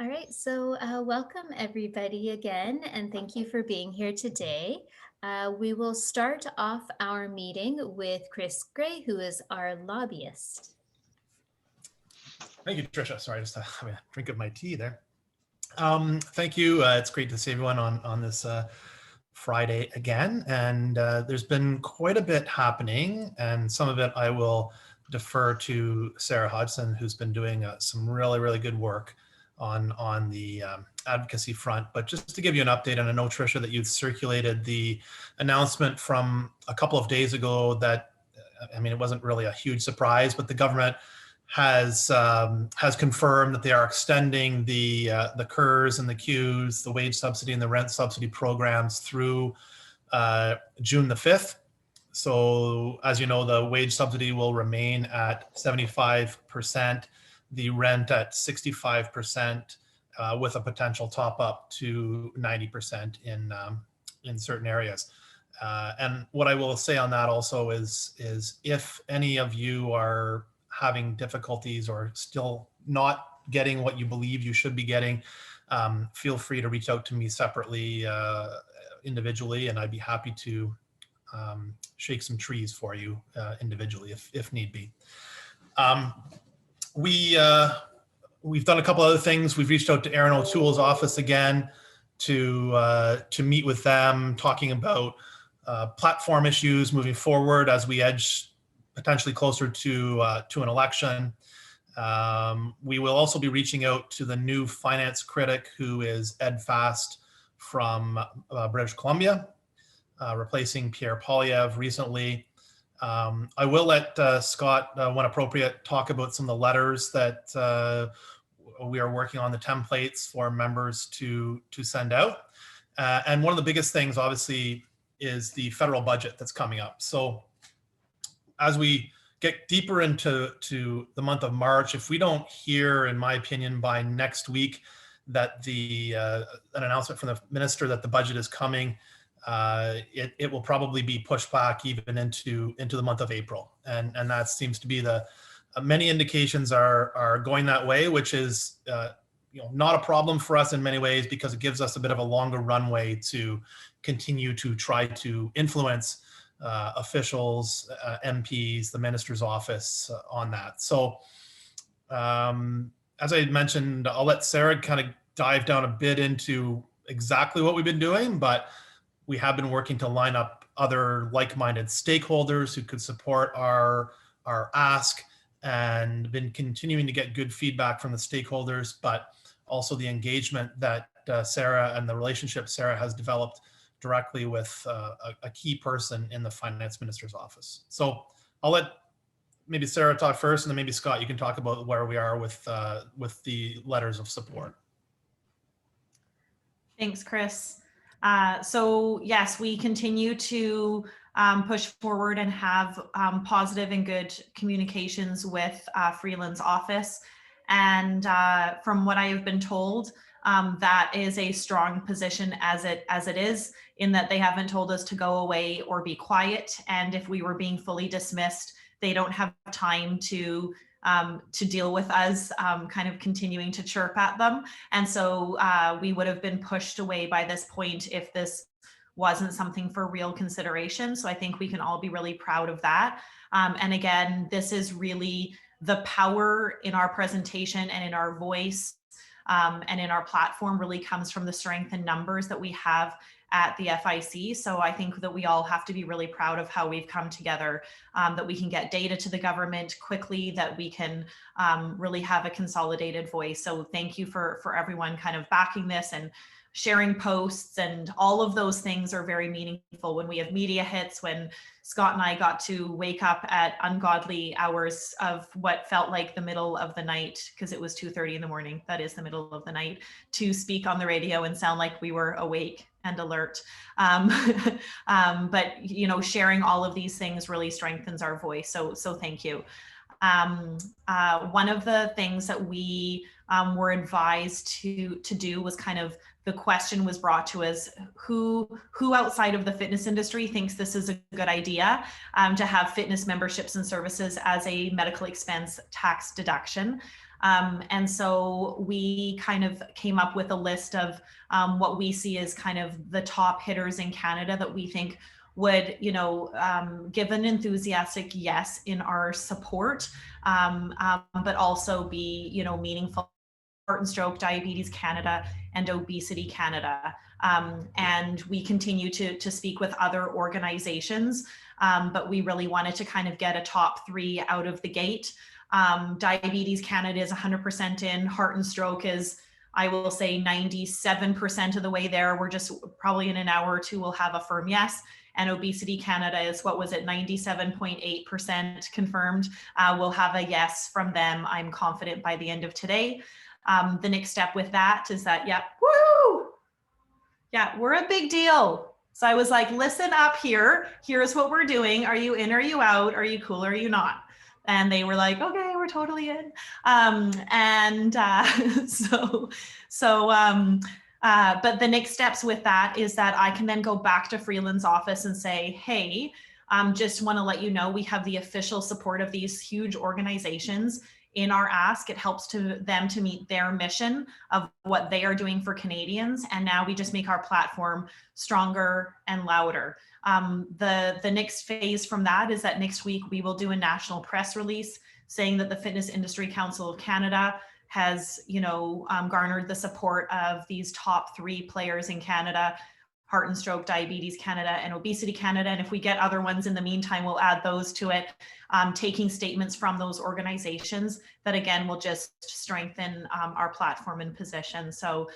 All right, so welcome everybody again, and thank you for being here today. We will start off our meeting with Chris Gray, who is our lobbyist. Thank you, Trisha. Sorry, just having a drink of my tea there. Thank you. It's great to see everyone on this Friday again. And there's been quite a bit happening, and some of it I will defer to Sara Hodson, who's been doing some really good work on the advocacy front. But just to give you an update, and I know, Trisha, that you've circulated the announcement from a couple of days ago that, I mean, it wasn't really a huge surprise, but the government has confirmed that they are extending the KERS and the CEWS, the wage subsidy and the rent subsidy programs through June the 5th. So as you know, the wage subsidy will remain at 75%, the rent at 65%, with a potential top up to 90% in certain areas. And what I will say on that also is if any of you are having difficulties or still not getting what you believe you should be getting, feel free to reach out to me separately, individually, and I'd be happy to shake some trees for you individually if need be. We've done a couple other things. We've reached out to Aaron O'Toole's office again to meet with them, talking about platform issues moving forward as we edge potentially closer to an election. We will also be reaching out to the new finance critic, who is Ed Fast from British Columbia, replacing Pierre Poilievre recently. I will let Scott, when appropriate, talk about some of the letters that we are working on, the templates for members to send out. And one of the biggest things, obviously, is the federal budget that's coming up. So as we get deeper into the month of March, if we don't hear, in my opinion, by next week that an announcement from the minister that the budget is coming, it will probably be pushed back even into the month of April. And that seems to be many indications are going that way, which is not a problem for us in many ways, because it gives us a bit of a longer runway to continue to try to influence officials, MPs, the minister's office on that. So as I mentioned, I'll let Sara kind of dive down a bit into exactly what we've been doing, but we have been working to line up other like-minded stakeholders who could support our ask, and been continuing to get good feedback from the stakeholders, but also the engagement that Sara and the relationship Sara has developed directly with a key person in the finance minister's office. So I'll let maybe Sara talk first, and then maybe Scott, you can talk about where we are with the letters of support. Thanks, Chris. So yes, we continue to push forward and have positive and good communications with Freeland's office. And from what I have been told, that is a strong position as it is, in that they haven't told us to go away or be quiet. And if we were being fully dismissed, they don't have time to deal with us kind of continuing to chirp at them. And so we would have been pushed away by this point if this wasn't something for real consideration. So I think we can all be really proud of that. And again, this is really the power in our presentation and in our voice and in our platform really comes from the strength and numbers that we have at the FIC. So I think that we all have to be really proud of how we've come together, that we can get data to the government quickly, that we can really have a consolidated voice. So thank you for everyone kind of backing this and sharing posts, and all of those things are very meaningful. When we have media hits, when Scott and I got to wake up at ungodly hours of what felt like the middle of the night, because it was 2:30 in the morning, that is the middle of the night, to speak on the radio and sound like we were awake and alert. But sharing all of these things really strengthens our voice. So thank you. One of the things that we were advised to do was kind of the question was brought to us, who outside of the fitness industry thinks this is a good idea to have fitness memberships and services as a medical expense tax deduction. And so we kind of came up with a list of what we see as kind of the top hitters in Canada that we think would, give an enthusiastic yes in our support, but also be, meaningful. Heart and Stroke, Diabetes Canada, and Obesity Canada. And we continue to speak with other organizations, but we really wanted to kind of get a top 3 out of the gate. Diabetes Canada is 100% in. Heart and Stroke is, I will say, 97% of the way there. We're just probably in an hour or two, we'll have a firm yes. And Obesity Canada is, 97.8% confirmed. We'll have a yes from them, I'm confident, by the end of today. The next step with that is that, woo! Yeah, we're a big deal. So I was like, listen up here. Here's what we're doing. Are you in? Are you out? Are you cool? Or are you not? And they were like, okay, we're totally in. But the next steps with that is that I can then go back to Freeland's office and say, hey, just want to let you know we have the official support of these huge organizations in our ask. It helps them to meet their mission of what they are doing for Canadians. And now we just make our platform stronger and louder. The next phase from that is that next week we will do a national press release saying that the Fitness Industry Council of Canada has, garnered the support of these top 3 players in Canada: Heart and Stroke, Diabetes Canada, and Obesity Canada. And if we get other ones in the meantime, we'll add those to it, taking statements from those organizations that, again, will just strengthen our platform and position. So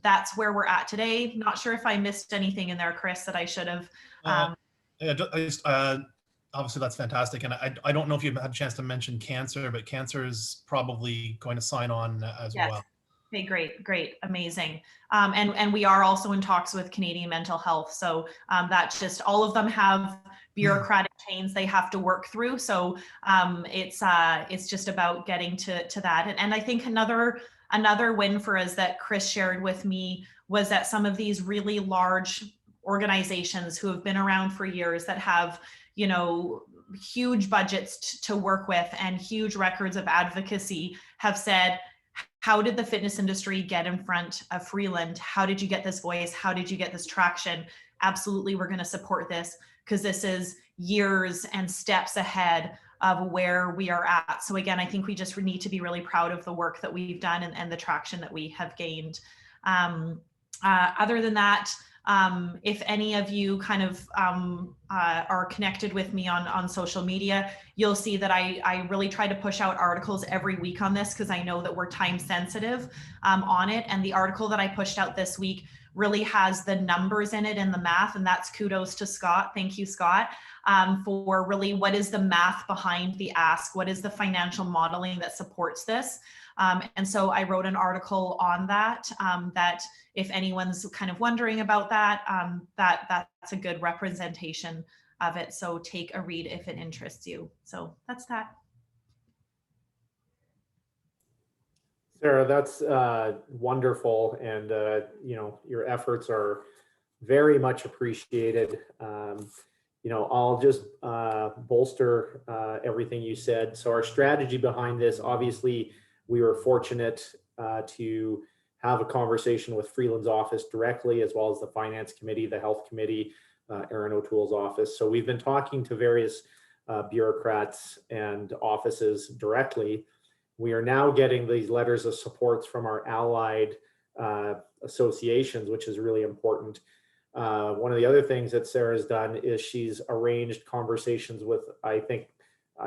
that's where we're at today. Not sure if I missed anything in there, Chris, that I should have. Obviously, that's fantastic. And I don't know if you've had a chance to mention cancer, but cancer is probably going to sign on as well. Okay, great, amazing. And we are also in talks with Canadian Mental Health. So that's just, all of them have bureaucratic chains they have to work through. So it's just about getting to that. And I think another win for us that Chris shared with me was that some of these really large organizations who have been around for years, that have, huge budgets to work with and huge records of advocacy, have said, how did the fitness industry get in front of Freeland? How did you get this voice? How did you get this traction? Absolutely, we're going to support this, because this is years and steps ahead of where we are at. So again, I think we just need to be really proud of the work that we've done and the traction that we have gained. Other than that, if any of you kind of are connected with me on social media, you'll see that I really try to push out articles every week on this, because I know that we're time sensitive on it. And the article that I pushed out this week really has the numbers in it and the math, and that's kudos to Scott. Thank you, Scott, for really, what is the math behind the ask? What is the financial modeling that supports this? And so I wrote an article on that, that if anyone's kind of wondering about that, that's a good representation of it. So take a read if it interests you. So that's that. Sara, that's wonderful. And, your efforts are very much appreciated. I'll just bolster everything you said. So our strategy behind this, obviously, we were fortunate to have a conversation with Freeland's office directly, as well as the finance committee, the health committee, Aaron O'Toole's office. So we've been talking to various bureaucrats and offices directly. We are now getting these letters of support from our allied associations, which is really important. One of the other things that Sara's done is she's arranged conversations with, I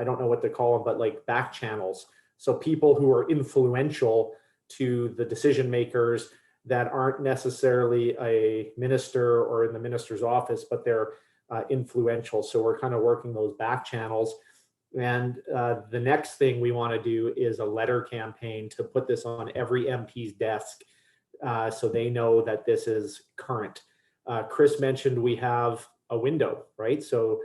don't know what to call them, but like back channels. So people who are influential to the decision makers that aren't necessarily a minister or in the minister's office, but they're influential. So we're kind of working those back channels. And the next thing we want to do is a letter campaign to put this on every MP's desk so they know that this is current. Chris mentioned we have a window, right? So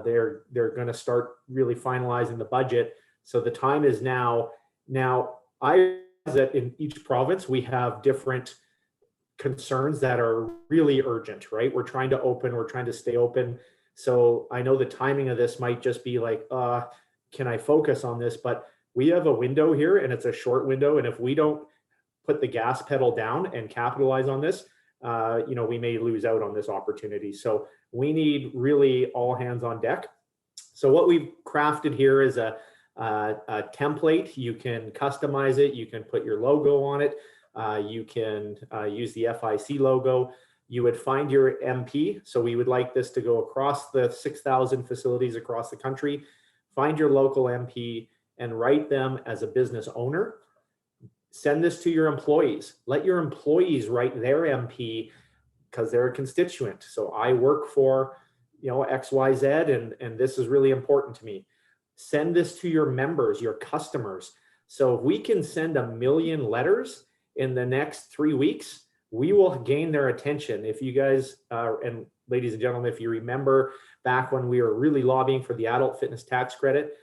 they're going to start really finalizing the budget. So the time is now. Now, I that in each province we have different concerns that are really urgent, right? We're trying to open, we're trying to stay open. So I know the timing of this might just be like, can I focus on this? But we have a window here and it's a short window. And if we don't put the gas pedal down and capitalize on this, we may lose out on this opportunity. So we need really all hands on deck. So what we've crafted here is a template. You can customize it. You can put your logo on it. You can use the FIC logo. You would find your MP. So we would like this to go across the 6,000 facilities across the country. Find your local MP and write them as a business owner. Send this to your employees. Let your employees write their MP because they're a constituent. So I work for, XYZ, and this is really important to me. Send this to your members, your customers. So if we can send 1 million letters in the next 3 weeks, we will gain their attention. If you guys, and ladies and gentlemen, if you remember back when we were really lobbying for the adult fitness tax credit,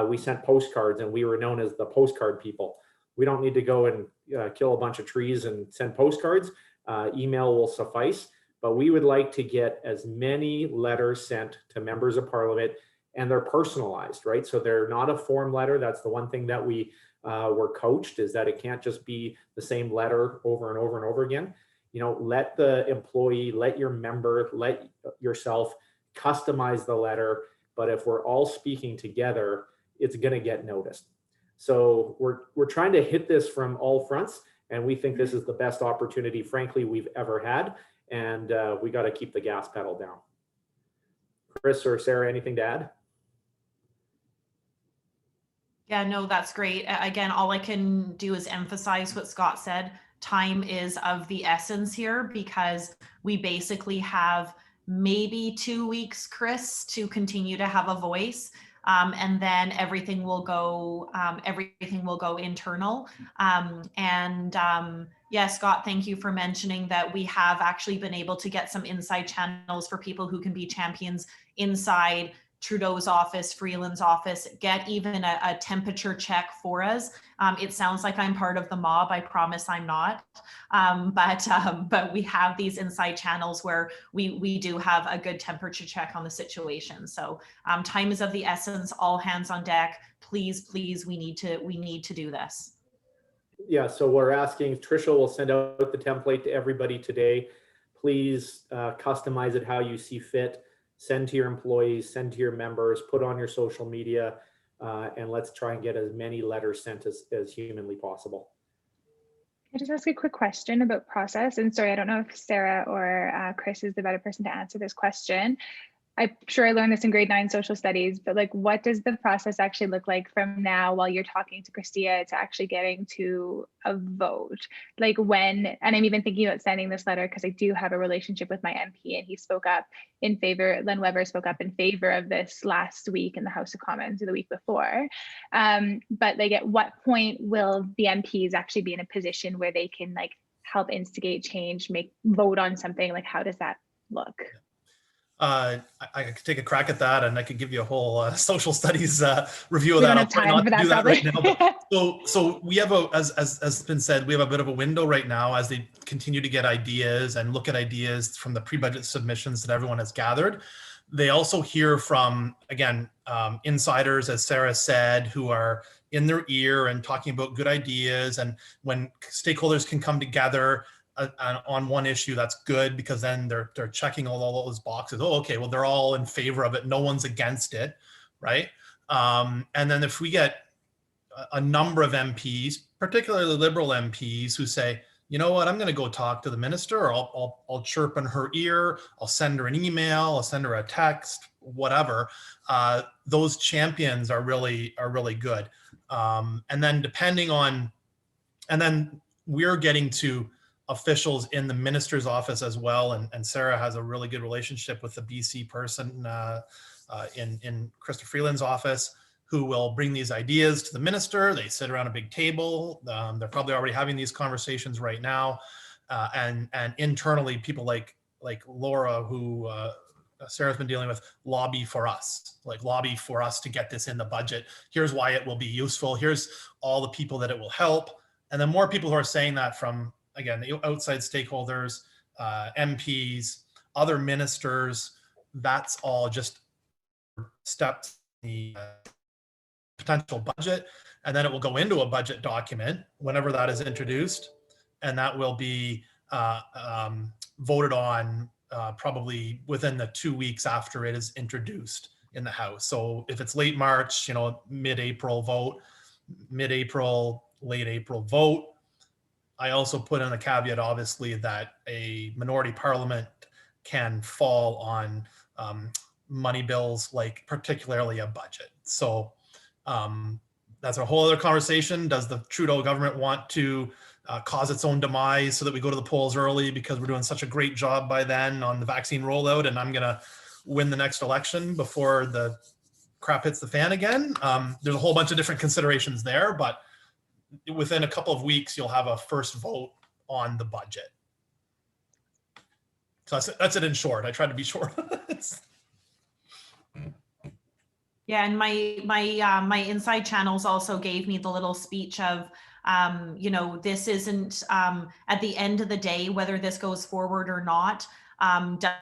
we sent postcards and we were known as the postcard people. We don't need to go and kill a bunch of trees and send postcards. Email will suffice, but we would like to get as many letters sent to members of parliament, and they're personalized, right? So they're not a form letter. That's the one thing that we were coached, is that it can't just be the same letter over and over and over again. Let the employee, let your member, let yourself customize the letter. But if we're all speaking together, it's going to get noticed. So we're trying to hit this from all fronts, and we think this is the best opportunity, frankly, we've ever had. And we got to keep the gas pedal down. Chris or Sarah, anything to add? Yeah, no, that's great. Again, all I can do is emphasize what Scott said. Time is of the essence here, because we basically have maybe 2 weeks, Chris, to continue to have a voice. And then everything will go internal. Yeah, Scott, thank you for mentioning that we have actually been able to get some inside channels for people who can be champions inside Trudeau's office, Freeland's office, get even a temperature check for us. It sounds like I'm part of the mob. I promise I'm not. But we have these inside channels where we do have a good temperature check on the situation. So time is of the essence. All hands on deck. Please, we need to do this. Yeah, so we're asking, Trisha will send out the template to everybody today. Please customize it how you see fit. Send to your employees, send to your members, put on your social media, and let's try and get as many letters sent as humanly possible. Can I just ask a quick question about process? And sorry, I don't know if Sarah or Chris is the better person to answer this question. I'm sure I learned this in grade 9 social studies, but like, what does the process actually look like from now while you're talking to Christia to actually getting to a vote? Like when, and I'm even thinking about sending this letter because I do have a relationship with my MP, and he spoke up in favor, Len Weber spoke up in favor of this last week in the House of Commons, or the week before. But like, at what point will the MPs actually be in a position where they can like help instigate change, vote on something? Like, how does that look? I could take a crack at that, and I could give you a whole social studies review of We that. don't have time for that, do that right probably. now. But, so we have as been said, we have a bit of a window right now as they continue to get ideas and look at ideas from the pre-budget submissions that everyone has gathered. They also hear from, again, insiders, as Sarah said, who are in their ear and talking about good ideas. And when stakeholders can come together on one issue, that's good, because then they're checking all those boxes. Oh, okay, well, they're all in favor of it. No one's against it, right? And then if we get a number of MPs, particularly Liberal MPs, who say, you know what, I'm going to go talk to the minister, or I'll chirp in her ear, I'll send her an email, I'll send her a text, whatever. Those champions are really good. And then then we're getting to officials in the minister's office as well. And Sarah has a really good relationship with the BC person in Krista Freeland's office, who will bring these ideas to the minister. They sit around a big table. They're probably already having these conversations right now. And internally, people like Laura, who Sarah's been dealing with, lobby for us to get this in the budget. Here's why it will be useful. Here's all the people that it will help. And then more people who are saying that from again, the outside stakeholders, MPs, other ministers. That's all just steps in the potential budget, and then it will go into a budget document whenever that is introduced, and that will be voted on probably within the 2 weeks after it is introduced in the House. So if it's late March, mid-April vote, mid-April, late April vote. I also put in a caveat, obviously, that a minority parliament can fall on money bills, like particularly a budget. So that's a whole other conversation. Does the Trudeau government want to cause its own demise so that we go to the polls early because we're doing such a great job by then on the vaccine rollout, and I'm going to win the next election before the crap hits the fan again? There's a whole bunch of different considerations there, but within a couple of weeks, you'll have a first vote on the budget. So that's it in short. I tried to be short. Yeah, and my inside channels also gave me the little speech of, this isn't at the end of the day, whether this goes forward or not,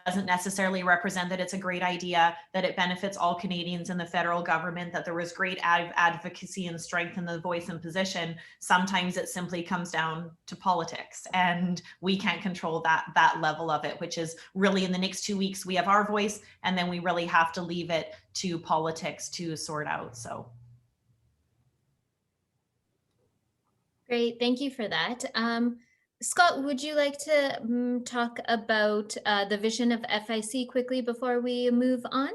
doesn't necessarily represent that it's a great idea, that it benefits all Canadians in the federal government, that there was great advocacy and strength in the voice and position. Sometimes it simply comes down to politics, and we can't control that level of it, which is really in the next 2 weeks, we have our voice, and then we really have to leave it to politics to sort out. So. Great, thank you for that. Scott, would you like to talk about the vision of FIC quickly before we move on?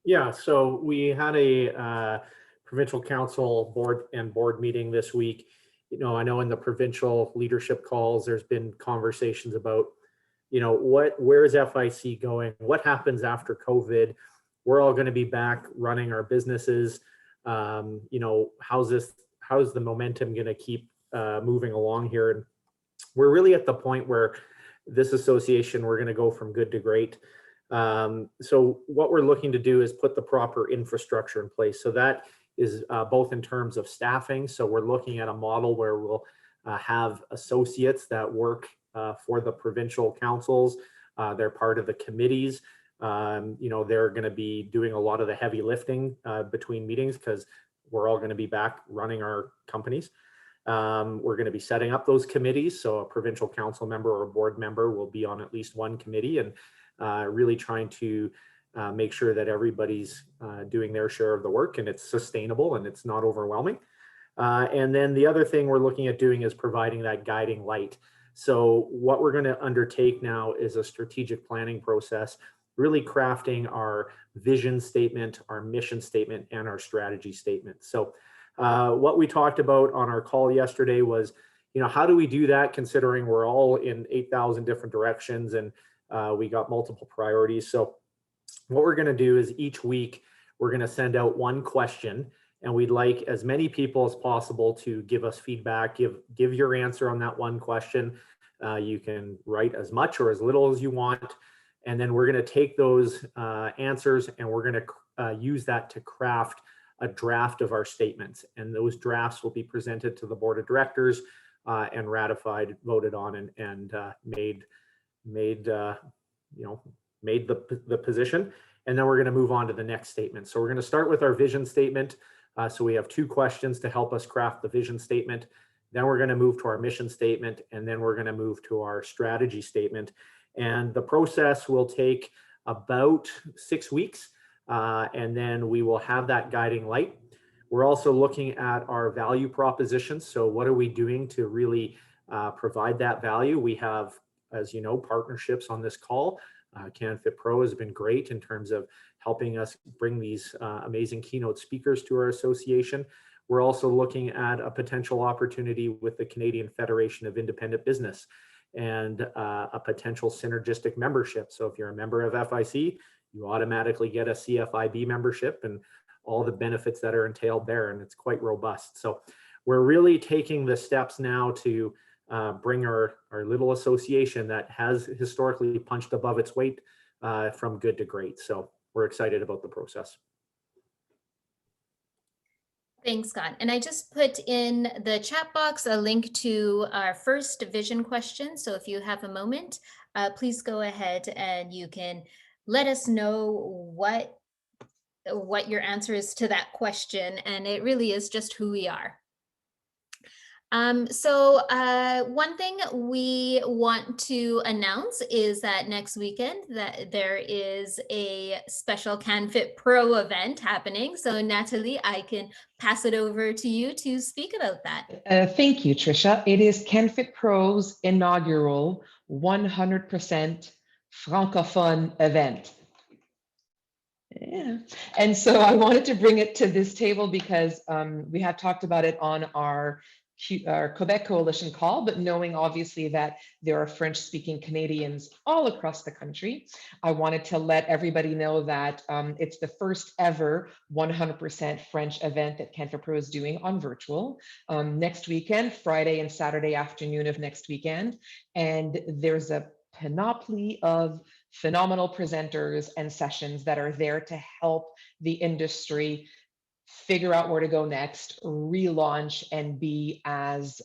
Yeah, so we had a provincial council board meeting this week. I know in the provincial leadership calls, there's been conversations about, where is FIC going? What happens after COVID? We're all going to be back running our businesses. How's the momentum going to keep moving along here? And we're really at the point where this association, we're going to go from good to great. So what we're looking to do is put the proper infrastructure in place. So that is both in terms of staffing. So we're looking at a model where we'll have associates that work for the provincial councils. They're part of the committees. They're going to be doing a lot of the heavy lifting between meetings because we're all going to be back running our companies. We're going to be setting up those committees. So a provincial council member or a board member will be on at least one committee, and really trying to make sure that everybody's doing their share of the work and it's sustainable and it's not overwhelming. And then the other thing we're looking at doing is providing that guiding light. So what we're going to undertake now is a strategic planning process, really crafting our vision statement, our mission statement, and our strategy statement. So what we talked about on our call yesterday was, how do we do that considering we're all in 8,000 different directions and we got multiple priorities. So what we're going to do is each week we're going to send out one question, and we'd like as many people as possible to give us feedback, give your answer on that one question. You can write as much or as little as you want. And then we're going to take those answers and we're going to use that to craft a draft of our statements. And those drafts will be presented to the board of directors and ratified, voted on, and made the position. And then we're going to move on to the next statement. So we're going to start with our vision statement. So we have 2 questions to help us craft the vision statement. Then we're going to move to our mission statement, and then we're going to move to our strategy statement. And the process will take about 6 weeks, and then we will have that guiding light. We're also looking at our value propositions. So what are we doing to really provide that value? We have, as you know, partnerships on this call. CanFitPro has been great in terms of helping us bring these amazing keynote speakers to our association. We're also looking at a potential opportunity with the Canadian Federation of Independent Business and a potential synergistic membership. So if you're a member of FIC, you automatically get a CFIB membership and all the benefits that are entailed there, and it's quite robust. So we're really taking the steps now to bring our little association that has historically punched above its weight from good to great. So we're excited about the process. Thanks, Scott. And I just put in the chat box a link to our first vision question. So if you have a moment, please go ahead and you can let us know what your answer is to that question. And it really is just who we are. One thing we want to announce is that next weekend that there is a special canfitpro event happening. So Nathalie, I can pass it over to you to speak about that. Thank you, Trisha. It is canfitpro's inaugural 100% Francophone event. Yeah. And so I wanted to bring it to this table because we have talked about it on our Quebec Coalition call, but knowing obviously that there are French-speaking Canadians all across the country, I wanted to let everybody know that it's the first ever 100% French event that canfitpro is doing on virtual next weekend, Friday and Saturday afternoon of next weekend. And there's a panoply of phenomenal presenters and sessions that are there to help the industry figure out where to go next, relaunch, and be as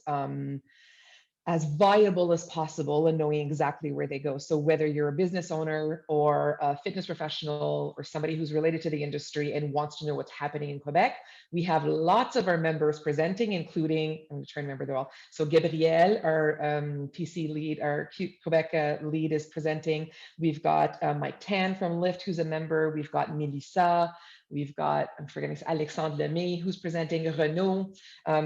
viable as possible and knowing exactly where they go. So whether you're a business owner or a fitness professional or somebody who's related to the industry and wants to know what's happening in Quebec, we have lots of our members presenting, including, I'm trying to remember them all. So Gabriel, our PC lead, our Quebec lead is presenting. We've got Mike Tan from Lyft, who's a member. We've got Melissa. We've got, I'm forgetting, Alexandre Lemay, who's presenting, Renaud.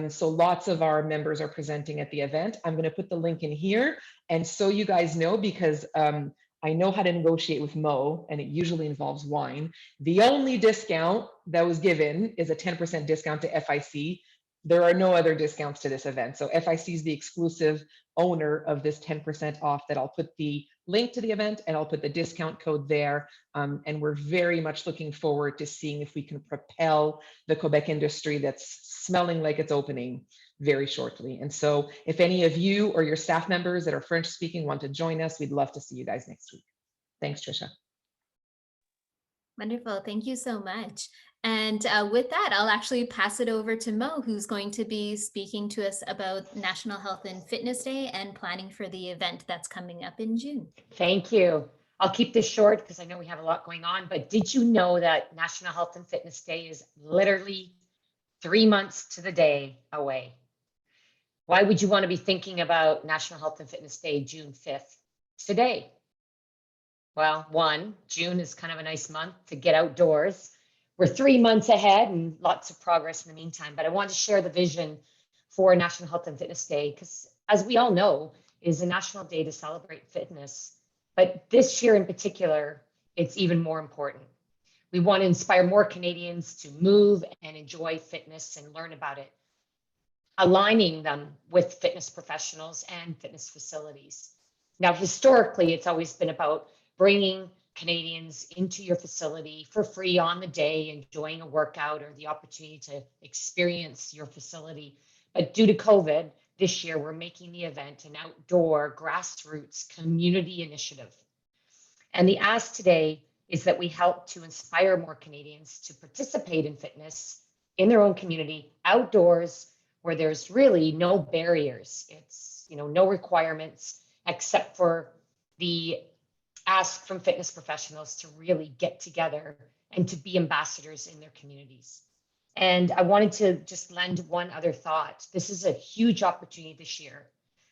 So lots of our members are presenting at the event. I'm going to put the link in here. And so you guys know, because I know how to negotiate with Mo, and it usually involves wine. The only discount that was given is a 10% discount to FIC. There are no other discounts to this event. So FIC is the exclusive owner of this 10% off that I'll put the link to the event and I'll put the discount code there. And we're very much looking forward to seeing if we can propel the Quebec industry that's smelling like it's opening very shortly. And so if any of you or your staff members that are French speaking want to join us, we'd love to see you guys next week. Thanks, Trisha. Wonderful. Thank you so much. And with that, I'll actually pass it over to Mo, who's going to be speaking to us about National Health and Fitness Day and planning for the event that's coming up in June. Thank you. I'll keep this short because I know we have a lot going on, but did you know that National Health and Fitness Day is literally 3 months to the day away? Why would you want to be thinking about National Health and Fitness Day, June 5th, today? Well, one, June is kind of a nice month to get outdoors. We're 3 months ahead and lots of progress in the meantime, but I want to share the vision for National Health and Fitness Day because, as we all know, it is a national day to celebrate fitness. But this year in particular, it's even more important. We want to inspire more Canadians to move and enjoy fitness and learn about it, aligning them with fitness professionals and fitness facilities. Now, historically, it's always been about bringing Canadians into your facility for free on the day, enjoying a workout or the opportunity to experience your facility. But due to COVID, this year, we're making the event an outdoor grassroots community initiative. And the ask today is that we help to inspire more Canadians to participate in fitness in their own community, outdoors, where there's really no barriers. It's, no requirements except for the ask from fitness professionals to really get together and to be ambassadors in their communities. And I wanted to just lend one other thought. This is a huge opportunity this year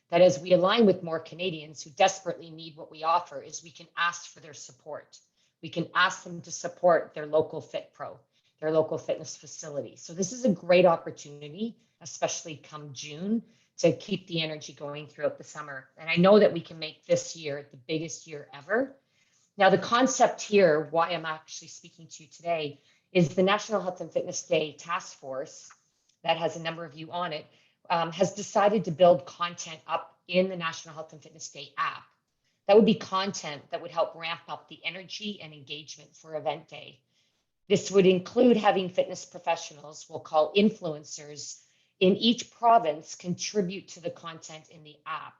that as we align with more Canadians who desperately need what we offer, is we can ask for their support. We can ask them to support their local FitPro, their local fitness facility. So this is a great opportunity, especially come June, to keep the energy going throughout the summer. And I know that we can make this year the biggest year ever. Now, the concept here, why I'm actually speaking to you today, is the National Health and Fitness Day Task Force that has a number of you on it, has decided to build content up in the National Health and Fitness Day app. That would be content that would help ramp up the energy and engagement for event day. This would include having fitness professionals, we'll call influencers, in each province contribute to the content in the app.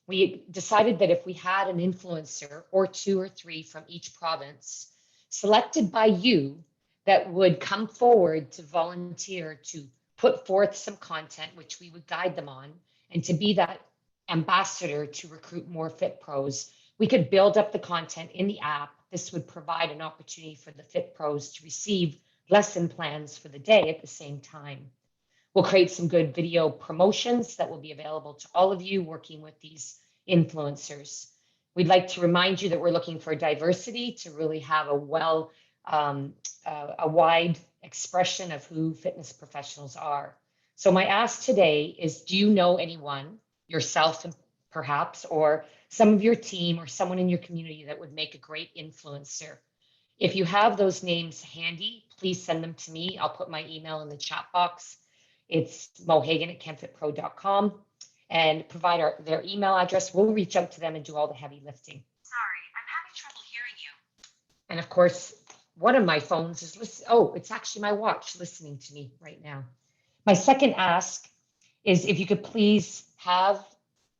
We decided that if we had an influencer or 2 or 3 from each province selected by you that would come forward to volunteer to put forth some content, which we would guide them on, and to be that ambassador to recruit more Fit Pros. We could build up the content in the app. This would provide an opportunity for the Fit Pros to receive lesson plans for the day at the same time. We'll create some good video promotions that will be available to all of you working with these influencers. We'd like to remind you that we're looking for diversity to really have a wide expression of who fitness professionals are. So my ask today is, do you know anyone, yourself perhaps, or some of your team or someone in your community that would make a great influencer? If you have those names handy, please send them to me. I'll put my email in the chat box. It's mohagan@canfitpro.com, and provide their email address. We'll reach out to them and do all the heavy lifting. Sorry, I'm having trouble hearing you. And of course, one of my phones is listening. Oh, it's actually my watch listening to me right now. My second ask is if you could please have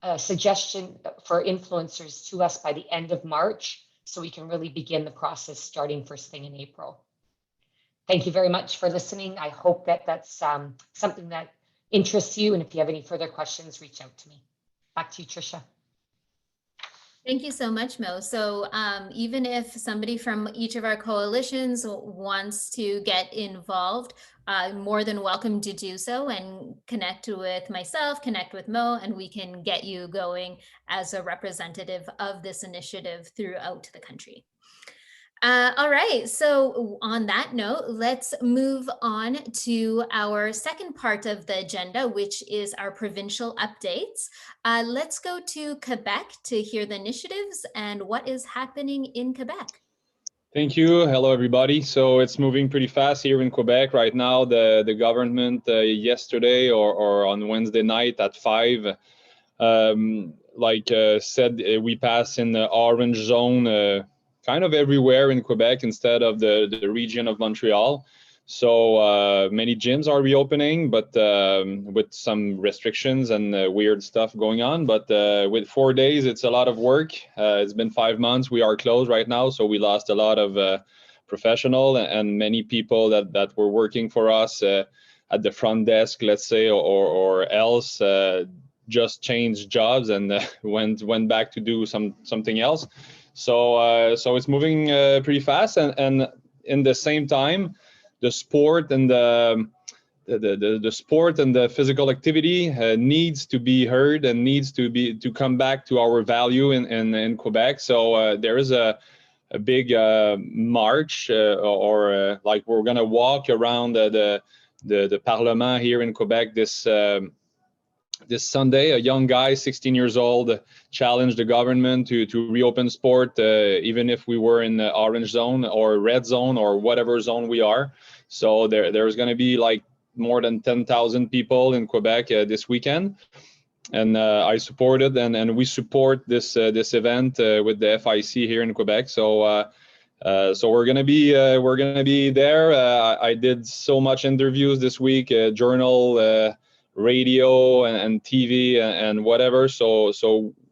a suggestion for influencers to us by the end of March, so we can really begin the process starting first thing in April. Thank you very much for listening. I hope that that's something that interests you. And if you have any further questions, reach out to me. Back to you, Trisha. Thank you so much, Mo. So even if somebody from each of our coalitions wants to get involved, more than welcome to do so and connect with myself, connect with Mo, and we can get you going as a representative of this initiative throughout the country. All right, so on that note, let's move on to our second part of the agenda, which is our provincial updates. Let's go to Quebec to hear the initiatives and what is happening in Quebec. Thank you. Hello, everybody. So it's moving pretty fast here in Quebec right now. The government yesterday or on Wednesday night at 5, said we pass in the orange zone kind of everywhere in Quebec instead of the region of Montreal. So many gyms are reopening, but with some restrictions and weird stuff going on. But with 4 days, it's a lot of work. It's been 5 months. We are closed right now, so we lost a lot of professional and many people that were working for us at the front desk, let's say, or else just changed jobs and went back to do something else. So it's moving pretty fast, and in the same time, the sport and the sport and the physical activity needs to be heard and needs to come back to our value in Quebec. So there is a big march like we're gonna walk around the Parlement here in Quebec this Sunday. A young guy, 16 years old, challenged the government to reopen sport, even if we were in the orange zone or red zone or whatever zone we are. So there's going to be like more than 10,000 people in Quebec this weekend. And I supported and we support this event with the FIC here in Quebec. So we're gonna be there. I did so much interviews this week, journal, radio and TV and whatever. So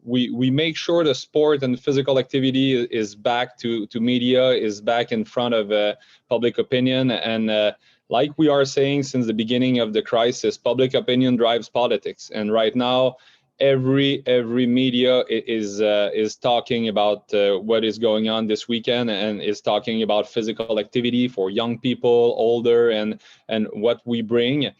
we make sure the sport and physical activity is back to media, is back in front of public opinion. And like we are saying since the beginning of the crisis, public opinion drives politics. And right now, every media is talking about what is going on this weekend and is talking about physical activity for young people, older, and what we bring.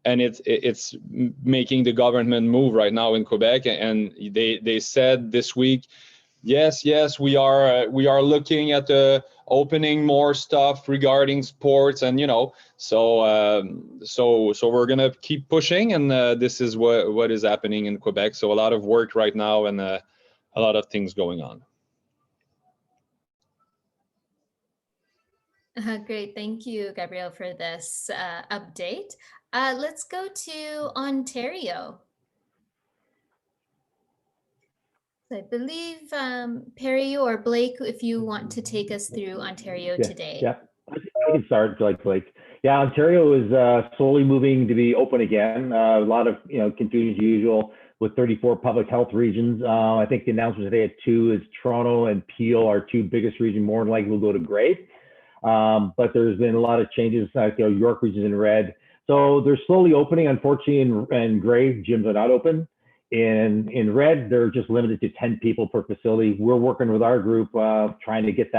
And it's making the government move right now in Quebec. And they said this week, yes, we are looking at opening more stuff regarding sports, and so we're gonna keep pushing, and this is what is happening in Quebec. So a lot of work right now and a lot of things going on. Great, thank you, Gabriel, for this update. Let's go to Ontario. I believe Perry or Blake, if you want to take us through Ontario today. Yeah, I can start, like Blake. Yeah, Ontario is slowly moving to be open again. A lot of continuing as usual with 34 public health regions. I think the announcement today at 2 is Toronto and Peel, our two biggest regions, more than likely will go to gray. But there's been a lot of changes, like York region's in red. So they're slowly opening. Unfortunately, in gray, gyms are not open. In red, they're just limited to 10 people per facility. We're working with our group, trying to get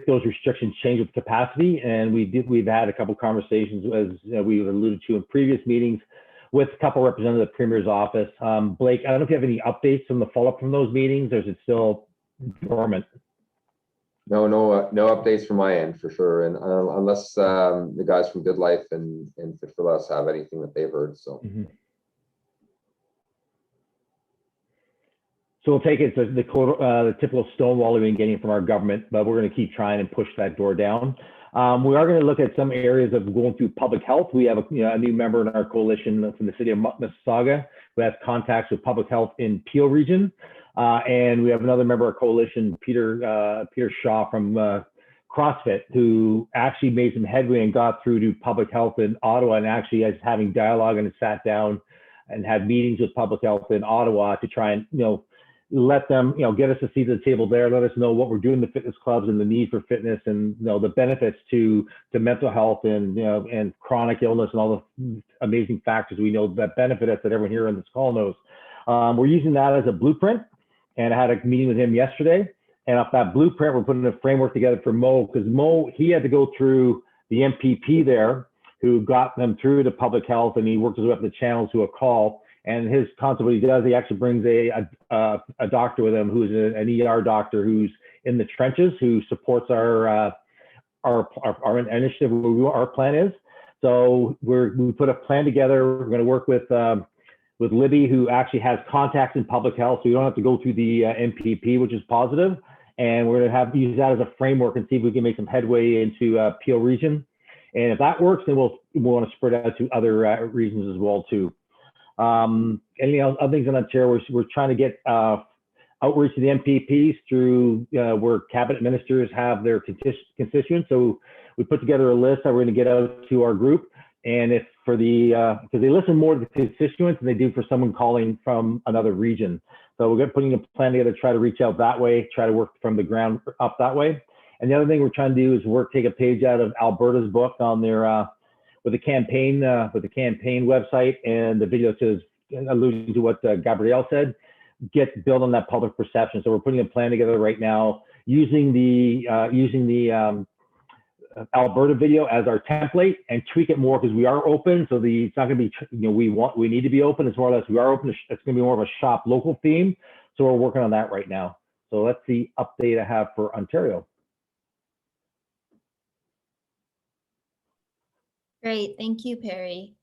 those restrictions changed with capacity. And we've had a couple conversations, as we've alluded to in previous meetings, with a couple representatives of the Premier's office. Blake, I don't know if you have any updates from the follow-up from those meetings, or is it still dormant? No updates from my end for sure, and unless the guys from Good Life and Fit for Less have anything that they've heard. So. Mm-hmm. So we'll take it to the typical stonewall we've been getting from our government, but we're going to keep trying and push that door down. We are going to look at some areas of going through public health. We have a new member in our coalition from the city of Mississauga who has contacts with public health in Peel region. And we have another member of our coalition, Peter Shaw from CrossFit, who actually made some headway and got through to public health in Ottawa, and actually is having dialogue and sat down and had meetings with public health in Ottawa to try and, let them, get us a seat at the table there, let us know what we're doing in the fitness clubs and the need for fitness, and the benefits to mental health and and chronic illness and all the amazing factors we know that benefit us, that everyone here on this call knows. We're using that as a blueprint, and I had a meeting with him yesterday. And off that blueprint, we're putting a framework together for Mo, because Mo, he had to go through the MPP there, who got them through to public health, and he worked his way up the channel to a call. And his concept, what he does, he actually brings a doctor with him who's an ER doctor who's in the trenches, who supports our initiative, what our plan is. So we put a plan together. We're going to work with Libby, who actually has contacts in public health, so we don't have to go through the MPP, which is positive. And we're going to use that as a framework and see if we can make some headway into Peel region. And if that works, then we'll want to spread out to other regions as well too. Anything else, other things in Ontario, we're trying to get outreach to the MPPs through where cabinet ministers have their constituents. So we put together a list that we're going to get out to our group, and if for the because they listen more to the constituents than they do for someone calling from another region. So we're putting a plan together to try to reach out that way, try to work from the ground up that way. And the other thing we're trying to do is take a page out of Alberta's book on their with the campaign website, and the video says, alluding to what Gabriel said, build on that public perception. So we're putting a plan together right now using the Alberta video as our template, and tweak it more, because we are open. So it's not going to be, we need to be open. It's more or less we are open. It's going to be more of a shop local theme. So we're working on that right now. So that's the update I have for Ontario. Great, thank you, Perry.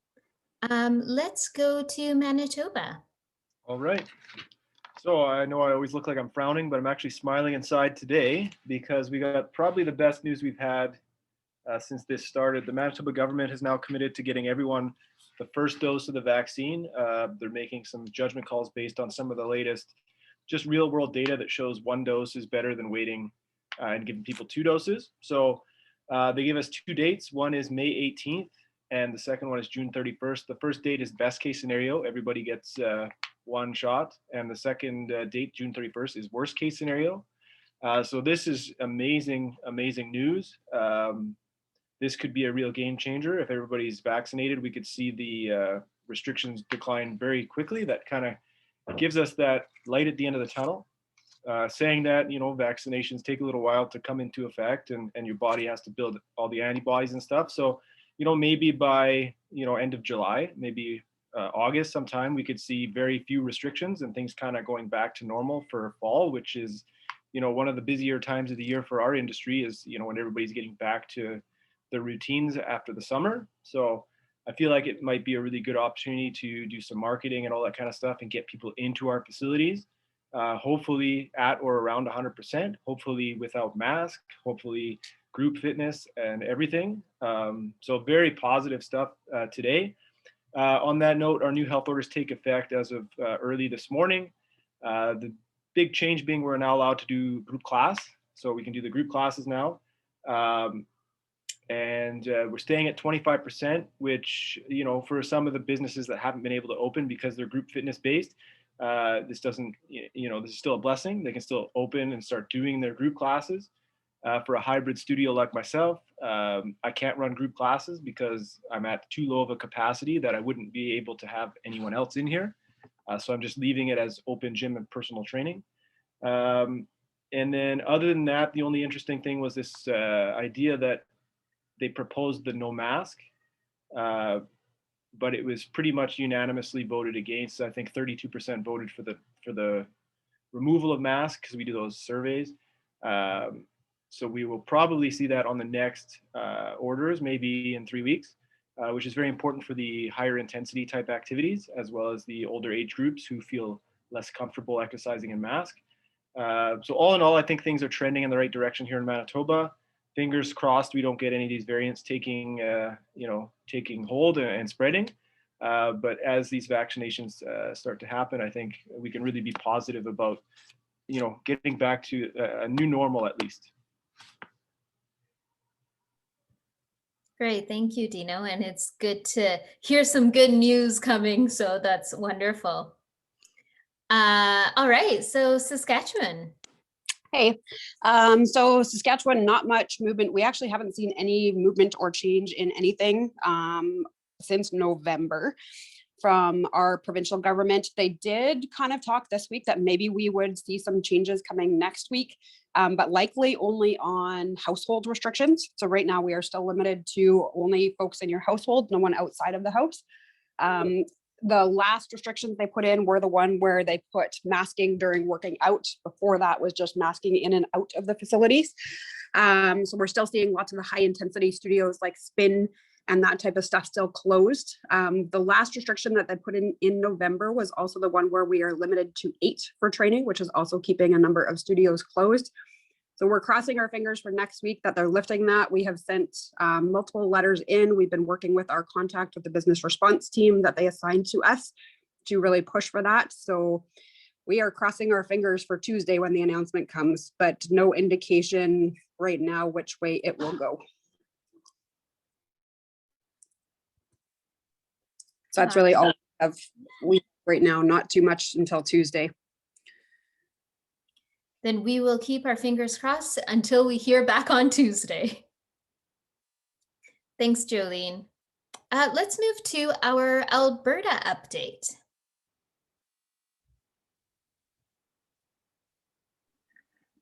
Let's go to Manitoba. All right. So I know I always look like I'm frowning, but I'm actually smiling inside today, because we got probably the best news we've had since this started. The Manitoba government has now committed to getting everyone the first dose of the vaccine. They're making some judgment calls based on some of the latest, just real world data that shows one dose is better than waiting and giving people 2 doses. So they give us 2 dates. One is May 18th, and the second one is June 31st. The first date is best case scenario. Everybody gets 1 shot. And the second date, June 31st, is worst case scenario. So this is amazing, amazing news. This could be a real game changer. If everybody's vaccinated, we could see the restrictions decline very quickly. That kind of gives us that light at the end of the tunnel. Saying that, vaccinations take a little while to come into effect, and your body has to build all the antibodies and stuff. So, maybe by, end of July, maybe August sometime, we could see very few restrictions and things kind of going back to normal for fall, which is, one of the busier times of the year for our industry is, when everybody's getting back to their routines after the summer. So I feel like it might be a really good opportunity to do some marketing and all that kind of stuff and get people into our facilities. Hopefully at or around 100%, hopefully without mask, hopefully group fitness and everything. So very positive stuff today. On that note, our new health orders take effect as of early this morning. The big change being we're now allowed to do group class. So we can do the group classes now. And we're staying at 25%, which, for some of the businesses that haven't been able to open because they're group fitness based, this doesn't, this is still a blessing. They can still open and start doing their group classes. For a hybrid studio like myself, I can't run group classes because I'm at too low of a capacity that I wouldn't be able to have anyone else in here. So I'm just leaving it as open gym and personal training. And then other than that, the only interesting thing was this idea that they proposed the no mask, but it was pretty much unanimously voted against. I think 32% voted for the removal of masks because we do those surveys. So we will probably see that on the next orders, maybe in 3 weeks, which is very important for the higher intensity type activities, as well as the older age groups who feel less comfortable exercising in mask. So all in all, I think things are trending in the right direction here in Manitoba. Fingers crossed we don't get any of these variants taking hold and spreading. But as these vaccinations start to happen, I think we can really be positive about getting back to a new normal at least. Great, thank you, Dino. And it's good to hear some good news coming, so that's wonderful. All right, so Saskatchewan. Hey, so Saskatchewan, not much movement. We actually haven't seen any movement or change in anything since November from our provincial government. They did kind of talk this week that maybe we would see some changes coming next week, but likely only on household restrictions. So right now we are still limited to only folks in your household, no one outside of the house. The last restrictions they put in were the one where they put masking during working out. Before that was just masking in and out of the facilities. So we're still seeing lots of the high intensity studios like spin and that type of stuff still closed. The last restriction that they put in November was also the one where we are limited to 8 for training, which is also keeping a number of studios closed. So we're crossing our fingers for next week that they're lifting that. We have sent multiple letters in. We've been working with our contact with the business response team that they assigned to us to really push for that. So we are crossing our fingers for Tuesday when the announcement comes, but no indication right now which way it will go. So that's really all we have right now, not too much until Tuesday. Then we will keep our fingers crossed until we hear back on Tuesday. Thanks, Jolene. Let's move to our Alberta update.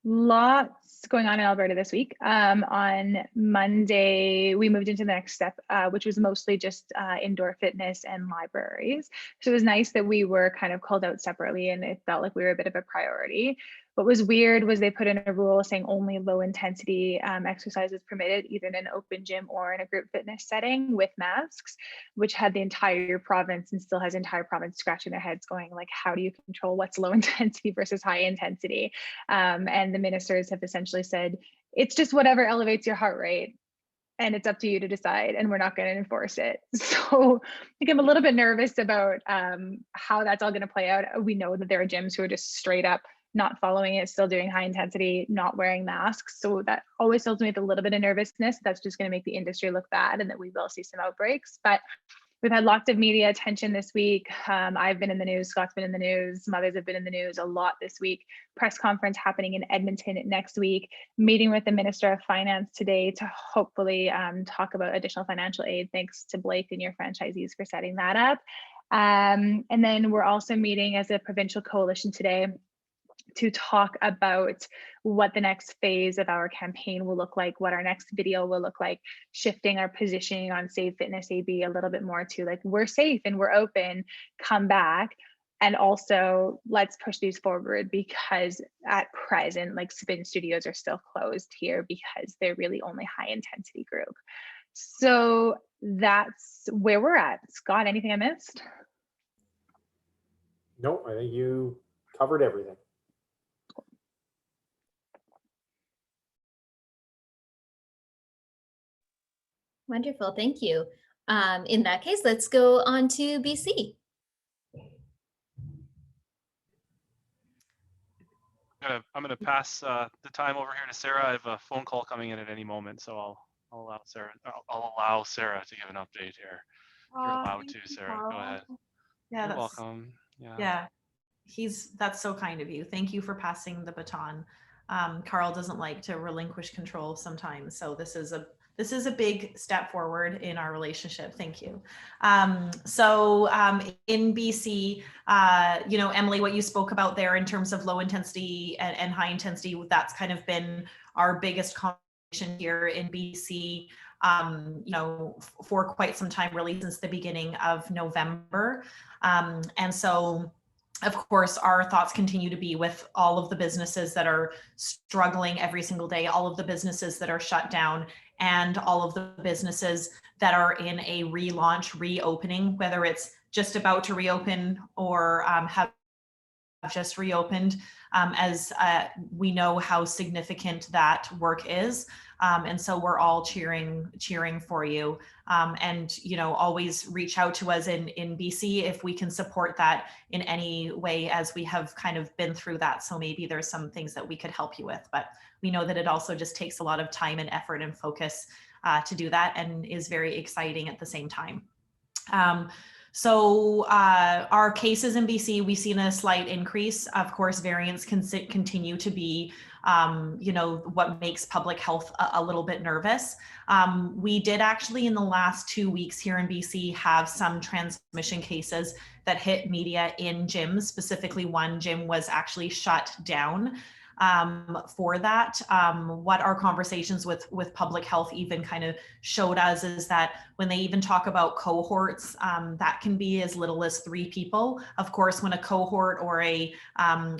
Lots going on in Alberta this week. On Monday, we moved into the next step, which was mostly just indoor fitness and libraries. So it was nice that we were kind of called out separately and it felt like we were a bit of a priority. What was weird was they put in a rule saying only low intensity exercises permitted, either in an open gym or in a group fitness setting with masks, which had the entire province and still has the entire province scratching their heads going like, how do you control what's low intensity versus high intensity? And the ministers have essentially said, it's just whatever elevates your heart rate. And it's up to you to decide, and we're not going to enforce it. So like, I'm a little bit nervous about how that's all going to play out. We know that there are gyms who are just straight up not following it, still doing high intensity, not wearing masks. So that always fills me with a little bit of nervousness. That's just going to make the industry look bad and that we will see some outbreaks. But we've had lots of media attention this week. I've been in the news, Scott's been in the news, some others have been in the news a lot this week. Press conference happening in Edmonton next week, meeting with the Minister of Finance today to hopefully talk about additional financial aid. Thanks to Blake and your franchisees for setting that up. And then we're also meeting as a provincial coalition today to talk about what the next phase of our campaign will look like, what our next video will look like, shifting our positioning on Save Fitness AB a little bit more to like, we're safe and we're open, come back. And also let's push these forward because at present, like spin studios are still closed here because they're really only high intensity group. So that's where we're at. Scott, anything I missed? No, I think you covered everything. Wonderful, thank you. In that case, let's go on to BC. I'm gonna pass the time over here to Sara. I have a phone call coming in at any moment, so I'll allow Sara to give an update here. You're allowed to, Sara. Go ahead. Yeah, you're welcome. Yeah, that's so kind of you. Thank you for passing the baton. Carl doesn't like to relinquish control sometimes. So this is a big step forward in our relationship. Thank you. In BC, Emily, what you spoke about there in terms of low intensity and high intensity, that's kind of been our biggest conversation here in BC, for quite some time, really since the beginning of November. And so, of course, our thoughts continue to be with all of the businesses that are struggling every single day, all of the businesses that are shut down, and all of the businesses that are in a relaunch, reopening, whether it's just about to reopen or have just reopened, as we know how significant that work is. And so we're all cheering for you. And, always reach out to us in BC if we can support that in any way, as we have kind of been through that. So maybe there's some things that we could help you with, but we know that it also just takes a lot of time and effort and focus to do that, and is very exciting at the same time. Our cases in BC, we've seen a slight increase. Of course, variants can continue to be, what makes public health a little bit nervous. We did actually in the last 2 weeks here in BC have some transmission cases that hit media in gyms. Specifically, one gym was actually shut down for that. What our conversations with public health even kind of showed us is that when they even talk about cohorts, that can be as little as 3 people. Of course, when a cohort or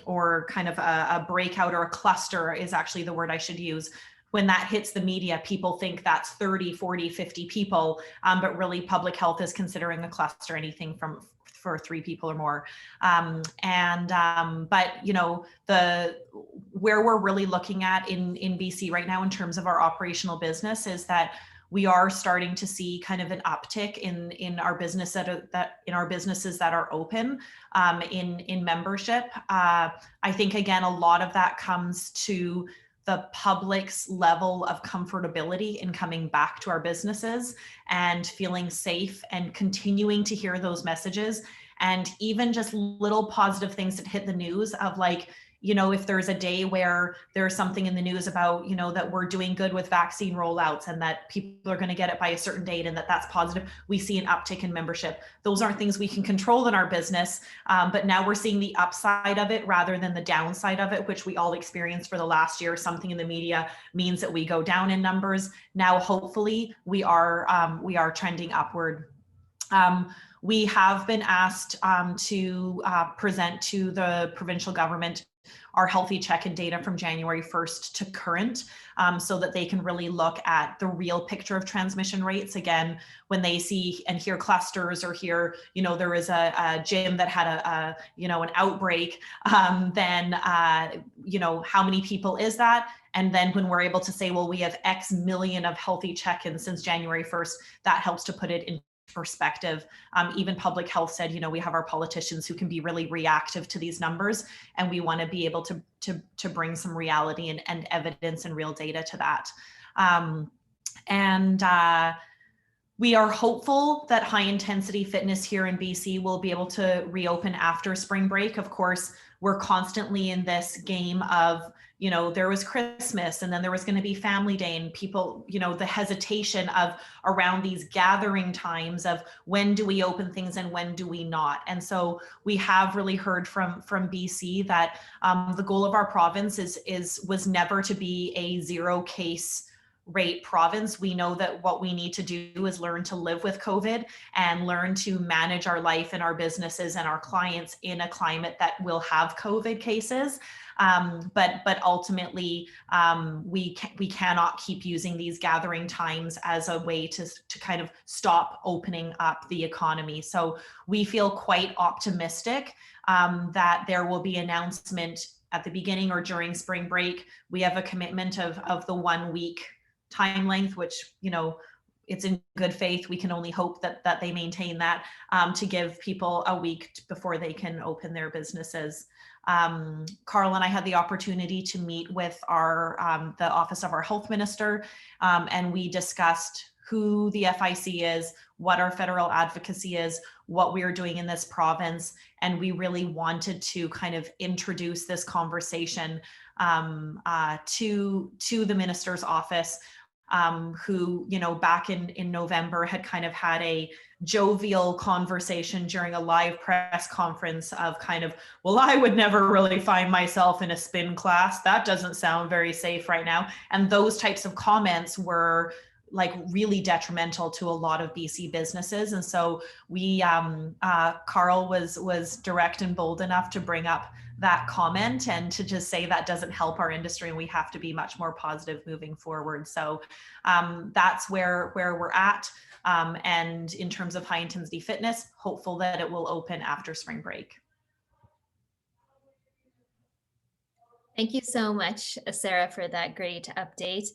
or kind of a breakout or a cluster is actually the word I should use, when that hits the media, people think that's 30, 40, 50 people, but really public health is considering a cluster anything for 3 people or more. But where we're really looking at in BC right now in terms of our operational business is that we are starting to see kind of an uptick in our business in our businesses that are open, in membership. I think again, a lot of that comes to the public's level of comfortability in coming back to our businesses and feeling safe and continuing to hear those messages. And even just little positive things that hit the news of like, if there's a day where there's something in the news about, that we're doing good with vaccine rollouts and that people are going to get it by a certain date and that's positive, we see an uptick in membership. Those aren't things we can control in our business, but now we're seeing the upside of it rather than the downside of it, which we all experienced for the last year. Something in the media means that we go down in numbers. Now, hopefully we are trending upward. We have been asked to present to the provincial government our healthy check-in data from January 1st to current, so that they can really look at the real picture of transmission rates. Again, when they see and hear clusters or hear, there is a gym that had an outbreak, then, how many people is that? And then when we're able to say, well, we have X million of healthy check-ins since January 1st, that helps to put it in perspective. Even public health said, we have our politicians who can be really reactive to these numbers, and we want to be able to bring some reality and evidence and real data to that. We are hopeful that high intensity fitness here in BC will be able to reopen after spring break. Of course, we're constantly in this game of, there was Christmas and then there was going to be Family Day, and people, the hesitation of around these gathering times of when do we open things and when do we not. And so we have really heard from BC that the goal of our province was never to be a 0 case rate province. We know that what we need to do is learn to live with COVID and learn to manage our life and our businesses and our clients in a climate that will have COVID cases. But ultimately, we cannot keep using these gathering times as a way to kind of stop opening up the economy. So we feel quite optimistic that there will be announcement at the beginning or during spring break. We have a commitment of the 1 week time length, which, it's in good faith. We can only hope that they maintain that, to give people a week before they can open their businesses. Carl and I had the opportunity to meet with the office of our health minister, and we discussed who the FIC is, what our federal advocacy is, what we are doing in this province. And we really wanted to kind of introduce this conversation to the minister's office, who, you know, back in November had kind of had a jovial conversation during a live press conference of kind of, well, I would never really find myself in a spin class. That doesn't sound very safe right now. And those types of comments were like really detrimental to a lot of BC businesses. And so we, Carl was direct and bold enough to bring up that comment and to just say that doesn't help our industry and we have to be much more positive moving forward. So that's where we're at. And in terms of high intensity fitness, hopeful that it will open after spring break. Thank you so much, Sara, for that great update.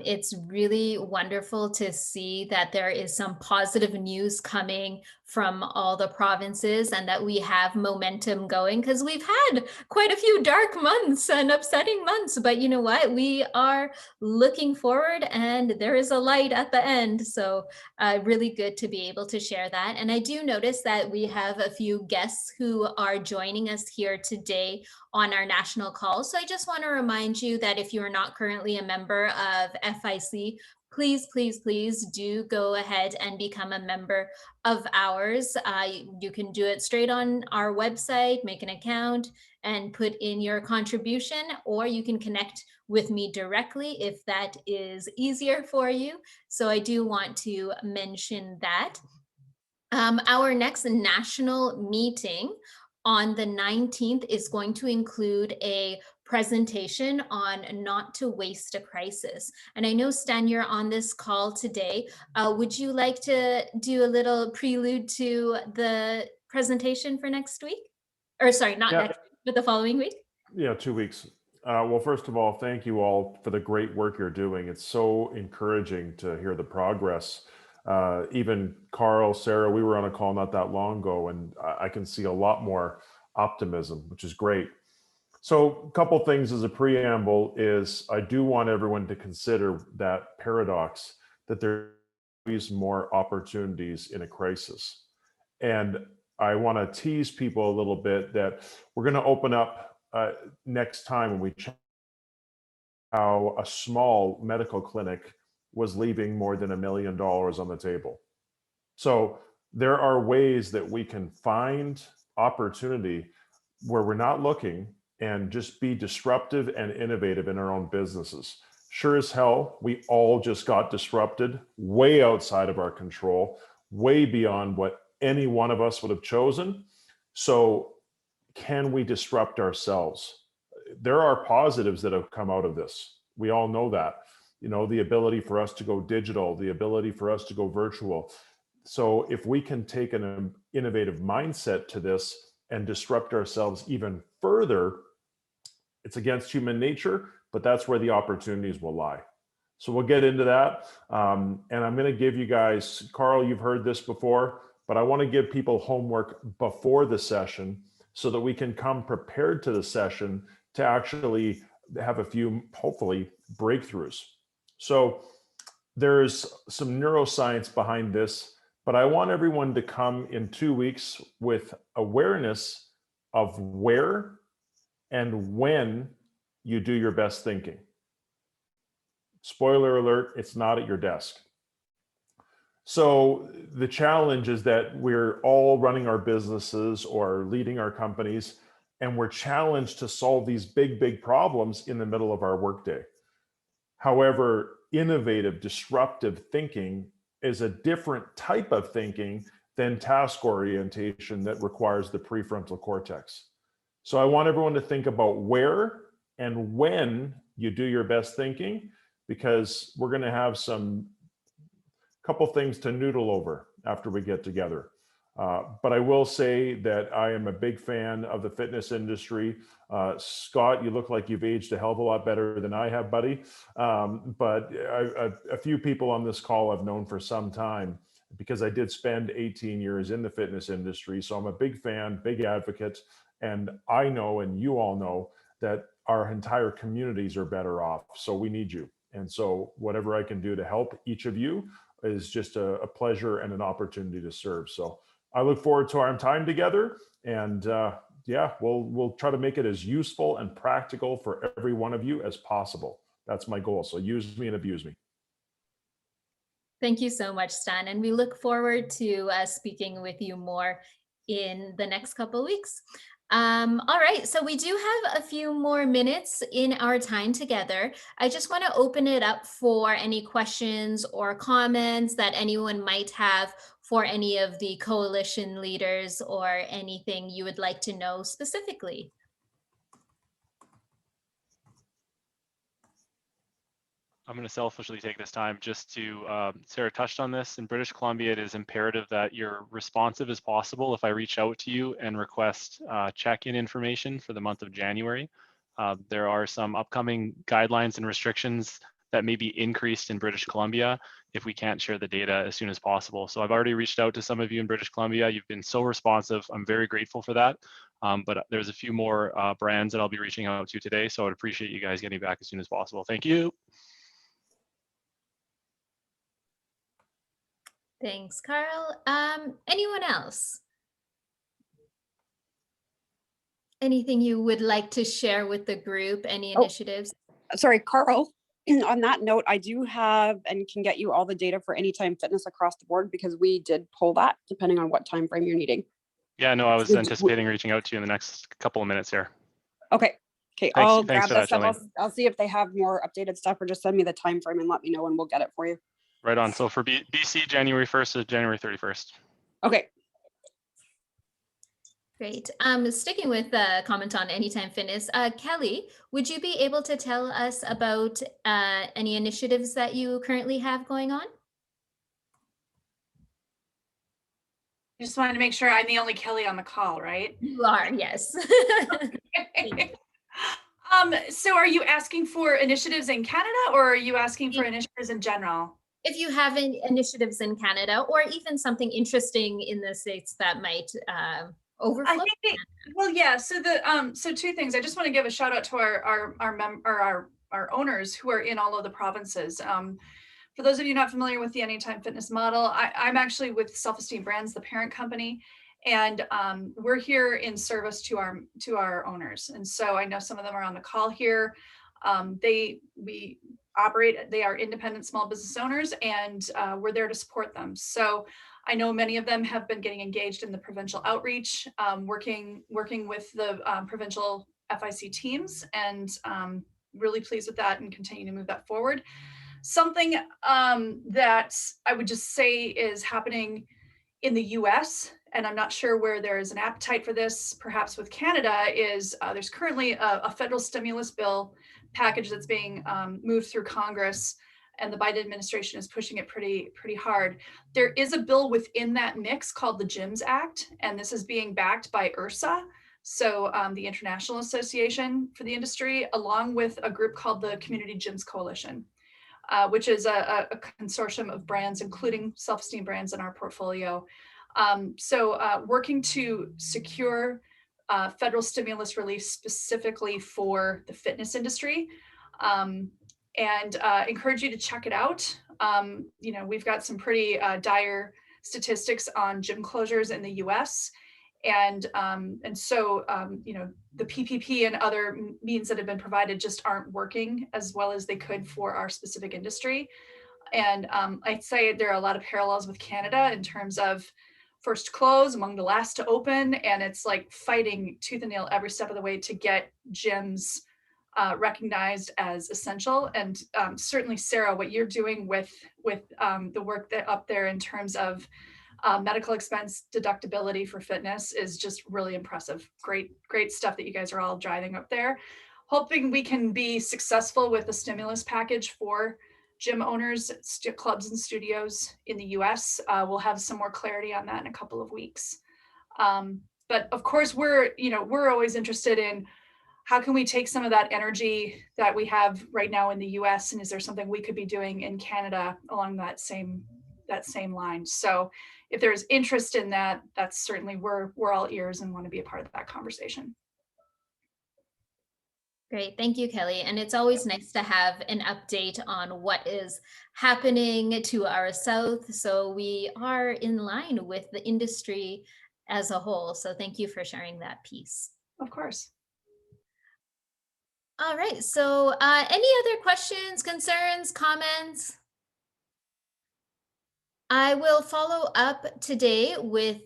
It's really wonderful to see that there is some positive news coming from all the provinces and that we have momentum going, because we've had quite a few dark months and upsetting months, but you know what? We are looking forward and there is a light at the end. So really good to be able to share that. And I do notice that we have a few guests who are joining us here today on our national call. So I just want to remind you that if you are not currently a member of FIC, please do go ahead and become a member of ours. You can do it straight on our website, make an account and put in your contribution, or you can connect with me directly if that is easier for you. So I do want to mention that. Our next national meeting on the 19th is going to include a presentation on not to waste a crisis. And I know, Stan, you're on this call today. Would you like to do a little prelude to the presentation for next week? Or sorry, not next week, but the following week? Yeah, 2 weeks. Well, first of all, thank you all for the great work you're doing. It's so encouraging to hear the progress. Even Carl, Sara, we were on a call not that long ago, and I can see a lot more optimism, which is great. So a couple things as a preamble is I do want everyone to consider that paradox that there are always more opportunities in a crisis. And I want to tease people a little bit that we're going to open up next time when we check how a small medical clinic was leaving more than $1 million on the table. So there are ways that we can find opportunity where we're not looking and just be disruptive and innovative in our own businesses. Sure as hell, we all just got disrupted way outside of our control, way beyond what any one of us would have chosen. So can we disrupt ourselves? There are positives that have come out of this. We all know that. You know, the ability for us to go digital, the ability for us to go virtual. So if we can take an innovative mindset to this and disrupt ourselves even further, it's against human nature, but that's where the opportunities will lie. So we'll get into that. And I'm going to give you guys, Carl, you've heard this before, but I want to give people homework before the session so that we can come prepared to the session to actually have a few, hopefully, breakthroughs. So there's some neuroscience behind this, but I want everyone to come in 2 weeks with awareness of where and when you do your best thinking. Spoiler alert, it's not at your desk. So the challenge is that we're all running our businesses or leading our companies, and we're challenged to solve these big problems in the middle of our workday. However, innovative, disruptive thinking is a different type of thinking than task orientation that requires the prefrontal cortex. So I want everyone to think about where and when you do your best thinking, because we're going to have couple things to noodle over after we get together. But I will say that I am a big fan of the fitness industry. Scott, you look like you've aged a hell of a lot better than I have, buddy. But a few people on this call I've known for some time because I did spend 18 years in the fitness industry. So I'm a big fan, big advocate. And I know, and you all know, that our entire communities are better off. So we need you. And so whatever I can do to help each of you is just a pleasure and an opportunity to serve. So I look forward to our time together. And, yeah, we'll try to make it as useful and practical for every one of you as possible. That's my goal. So use me and abuse me. Thank you so much, Stan. And we look forward to speaking with you more in the next couple of weeks. All right, so we do have a few more minutes in our time together. I just want to open it up for any questions or comments that anyone might have for any of the coalition leaders, or anything you would like to know specifically. I'm going to selfishly take this time just to, Sarah touched on this. In British Columbia, it is imperative that you're responsive as possible if I reach out to you and request check-in information for the month of January. There are some upcoming guidelines and restrictions that may be increased in British Columbia if we can't share the data as soon as possible. So I've already reached out to some of you in British Columbia. You've been so responsive. I'm very grateful for that. But there's a few more brands that I'll be reaching out to today. So I'd appreciate you guys getting back as soon as possible. Thank you. Thanks, Carl. Anyone else? Anything you would like to share with the group? Any initiatives? Sorry, Carl. On that note, I do have and can get you all the data for Anytime Fitness across the board, because we did pull that depending on what time frame you're needing. Yeah, no, I was anticipating reaching out to you in the next couple of minutes here. Okay. Okay, Thanks, I'll thanks grab for that that, stuff. I'll see if they have more updated stuff, or just send me the time frame and let me know and we'll get it for you. Right on. So for BC, January 1st to January 31st. Okay. Great. Sticking with the comment on Anytime Fitness, Kelly, would you be able to tell us about any initiatives that you currently have going on? Just wanted to make sure I'm the only Kelly on the call, right? You are, yes. So are you asking for initiatives in Canada, or are you asking for initiatives in general? If you have any initiatives in Canada, or even something interesting in the States that might overflow. I think well, yeah. So so two things. I just want to give a shout out to our owners who are in all of the provinces. For those of you not familiar with the Anytime Fitness model, I'm actually with Self-Esteem Brands, the parent company, and we're here in service to our owners. And so I know some of them are on the call here. They are independent small business owners, and we're there to support them. So I know many of them have been getting engaged in the provincial outreach, working with the provincial FIC teams, and really pleased with that and continue to move that forward. Something that I would just say is happening in the US, and I'm not sure where there is an appetite for this, perhaps with Canada, is there's currently a federal stimulus bill package that's being moved through Congress, and the Biden administration is pushing it pretty hard. There is a bill within that mix called the GYMS Act, and this is being backed by IRSA, so the International Association for the Industry, along with a group called the Community Gyms Coalition, which is a consortium of brands, including Self-Esteem Brands in our portfolio. So working to secure federal stimulus relief specifically for the fitness industry, and encourage you to check it out. You know, we've got some pretty dire statistics on gym closures in the US. And so, you know, the PPP and other means that have been provided just aren't working as well as they could for our specific industry. And I'd say there are a lot of parallels with Canada in terms of first close, among the last to open, and it's like fighting tooth and nail every step of the way to get gyms recognized as essential. And certainly, Sarah, what you're doing with the work that up there in terms of medical expense deductibility for fitness is just really impressive. Great stuff that you guys are all driving up there. Hoping we can be successful with the stimulus package for gym owners, clubs and studios in the US. We'll have some more clarity on that in a couple of weeks. But of course, we're always interested in how can we take some of that energy that we have right now in the US, and is there something we could be doing in Canada along that same line? So if there's interest in that, that's certainly, we're all ears and want to be a part of that conversation. Great, thank you, Kelly. And it's always nice to have an update on what is happening to our south. So we are in line with the industry as a whole. So thank you for sharing that piece. Of course. All right, so any other questions, concerns, comments? I will follow up today with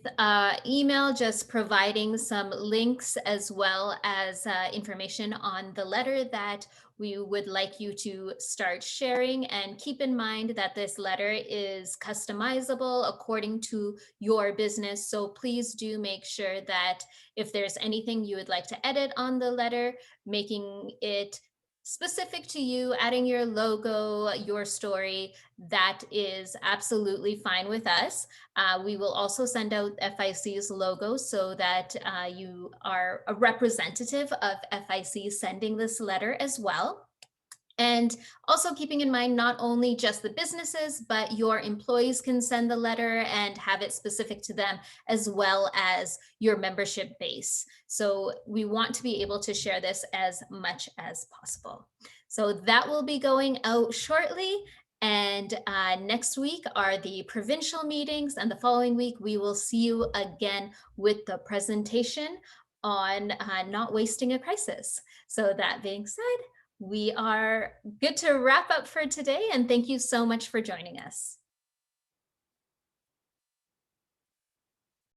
email, just providing some links as well as information on the letter that we would like you to start sharing. And keep in mind that this letter is customizable according to your business. So please do make sure that if there's anything you would like to edit on the letter, making it specific to you, adding your logo, your story, that is absolutely fine with us. We will also send out FIC's logo so that you are a representative of FIC sending this letter as well. And also keeping in mind, not only just the businesses, but your employees can send the letter and have it specific to them, as well as your membership base. So we want to be able to share this as much as possible. So that will be going out shortly. And next week are the provincial meetings, and the following week we will see you again with the presentation on not wasting a crisis. So that being said, we are good to wrap up for today, and thank you so much for joining us.